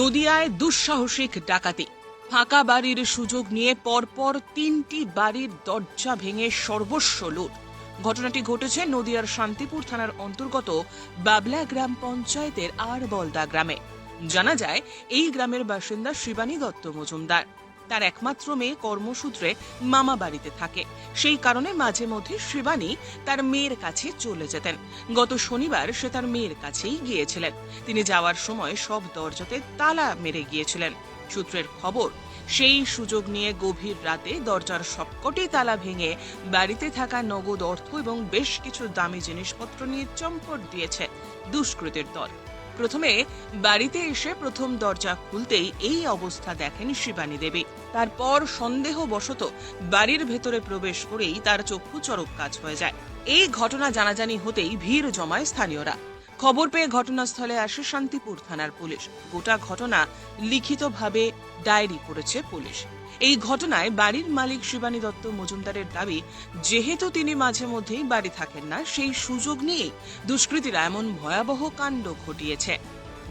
নদিয়ায় দুঃসাহসিক ডাকাতি। ফাঁকা বাড়ির সুযোগ নিয়ে পরপর 3টি বাড়ির দরজা ভেঙে সর্বস্ব লুট। ঘটনাটি ঘটেছে নদিয়ার শান্তিপুর থানার অন্তর্গত বাবলা গ্রাম পঞ্চায়েতের আরবলদা গ্রামে। জানা যায়, এই গ্রামের বাসিন্দা শিবানী দত্ত মজুমদার। তার একমাত্র মেয়ে কর্মসূত্রে মামা বাড়িতে থাকে। সেই কারণে মাঝে মধ্যে শিবানী তার মেয়ের কাছে চলে যেতেন। গত শনিবার সে তার মেয়ের কাছেই গিয়েছিলেন। তিনি যাওয়ার সময় সব দরজাতে তালা মেরে গিয়েছিলেন। সূত্রের খবর, সেই সুযোগ নিয়ে গভীর রাতে দরজার সবকটি তালা ভেঙে বাড়িতে থাকা নগদ অর্থ এবং বেশ কিছু দামি জিনিসপত্র নিয়ে চম্পট দিয়েছে দুষ্কৃতীর দল। প্রথমে বাড়িতে এসে প্রথম দরজা খুলতেই এই অবস্থা দেখেন শিবানী দেবী। তারপর সন্দেহবশত বাড়ির ভেতরে প্রবেশ করেই তার চক্ষু চড়ক কাজ হয়ে যায়। এই ঘটনা জানাজানি হতেই ভিড় জমায় স্থানীয়রা। খবর পেয়ে ঘটনাস্থলে আসে শান্তিপুর থানার পুলিশ। গোটা ঘটনা লিখিতভাবে ডায়েরি করেছে পুলিশ। এই ঘটনায় বাড়ির মালিক শিবানী দত্ত মজুমদারের দাবি, যেহেতু তিনি মাঝে মধ্যেই বাড়ি থাকেন না, সেই সুযোগ নিয়ে দুষ্কৃতীরা এমন ভয়াবহ কাণ্ড ঘটিয়েছে।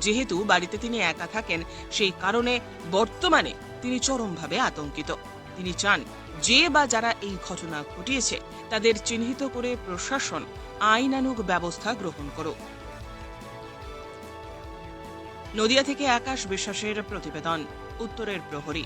যেহেতু বাড়িতে তিনি একা থাকেন, সেই কারণে বর্তমানে তিনি চরমভাবে আতঙ্কিত। তিনি চান, যে বা যারা এই ঘটনা ঘটিয়েছে তাদের চিহ্নিত করে প্রশাসন আইনানুগ ব্যবস্থা গ্রহণ করুক। নদিয়া থেকে আকাশ বিশ্বাসের প্রতিবেদন, উত্তরের প্রহরী।